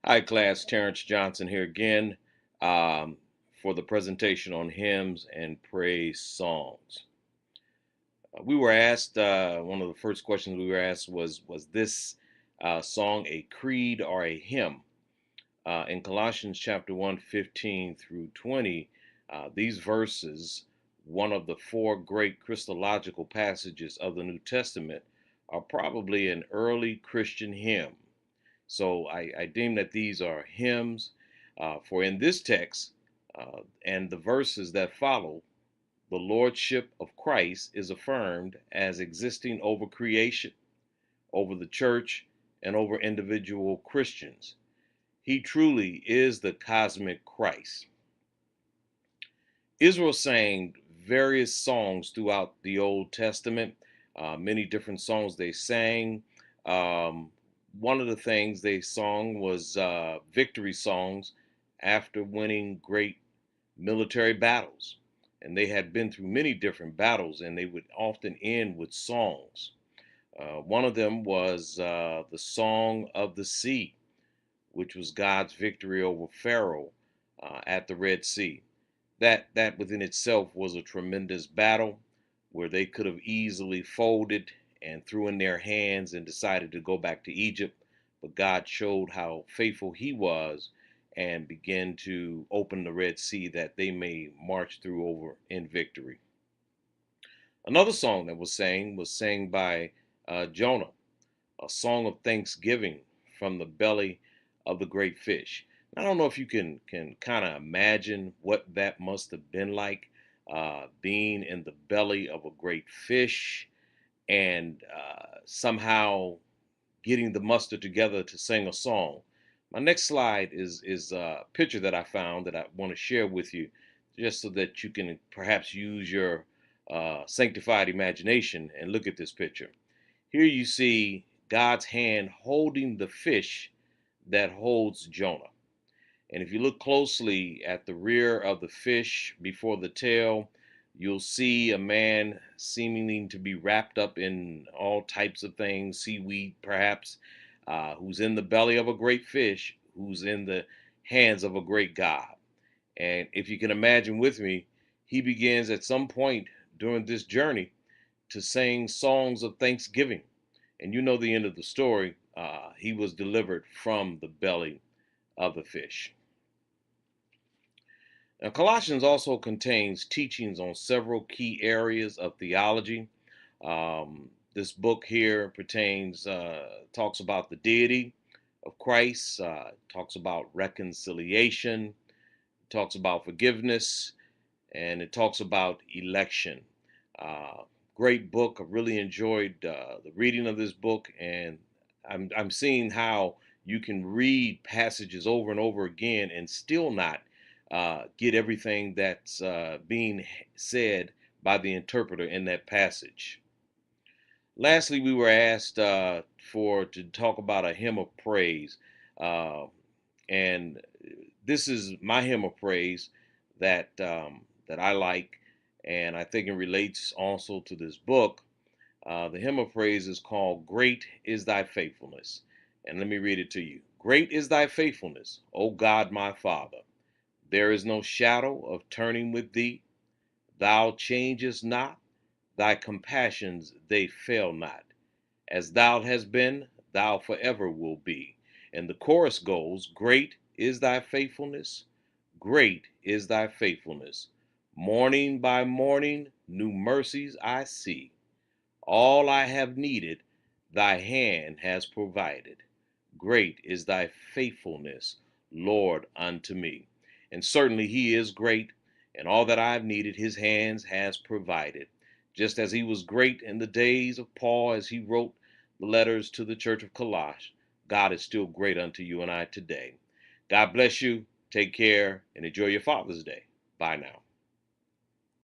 Hi, class. Terrence Johnson here again for the presentation on hymns and praise songs. We were asked, one of the first questions we were asked was this song a creed or a hymn? In Colossians chapter 1, 15 through 20, these verses, one of the four great Christological passages of the New Testament, are probably an early Christian hymn. So I deem that these are hymns, for in this text and the verses that follow, the lordship of Christ is affirmed as existing over creation, over the church, and over individual Christians. He truly is the cosmic Christ. Israel sang various songs throughout the Old Testament, many different songs they sang. Um, One of the things they sung was victory songs after winning great military battles. And they had been through many different battles, and they would often end with songs. One of them was the Song of the Sea, which was God's victory over Pharaoh at the Red Sea. That within itself was a tremendous battle where they could have easily folded and threw in their hands and decided to go back to Egypt, but God showed how faithful he was and began to open the Red Sea that they may march through over in victory. Another song that was sang by Jonah, a song of thanksgiving from the belly of the great fish. I don't know if you can kind of imagine what that must have been like, being in the belly of a great fish and somehow getting the muster together to sing a song. My next slide is a picture that I found that I want to share with you, just so that you can perhaps use your sanctified imagination and look at this picture. Here you see God's hand holding the fish that holds Jonah. And if you look closely at the rear of the fish before the tail, you'll see a man seemingly to be wrapped up in all types of things, seaweed perhaps, who's in the belly of a great fish, who's in the hands of a great God. And if you can imagine with me, he begins at some point during this journey to sing songs of thanksgiving. And you know the end of the story. He was delivered from the belly of the fish. Now, Colossians also contains teachings on several key areas of theology. This book here talks about the deity of Christ, talks about reconciliation, talks about forgiveness, and it talks about election. Uh, Great book. I really enjoyed the reading of this book, and I'm seeing how you can read passages over and over again and still not get everything that's being said by the interpreter in that passage. Lastly, we were asked to talk about a hymn of praise, uh, and this is my hymn of praise that I like, and I think it relates also to this book. The hymn of praise is called "Great Is Thy Faithfulness," and let me read it to you. Great is Thy faithfulness, O God my Father. There is no shadow of turning with Thee. Thou changest not, Thy compassions they fail not. As Thou hast been, Thou forever will be. And the chorus goes, Great is Thy faithfulness, great is Thy faithfulness. Morning by morning, new mercies I see. All I have needed, Thy hand has provided. Great is Thy faithfulness, Lord, unto me. And certainly He is great, and all that I've needed, His hands has provided. Just as He was great in the days of Paul as he wrote the letters to the church of Colossae, God is still great unto you and I today. God bless you. Take care and enjoy your Father's Day. Bye now.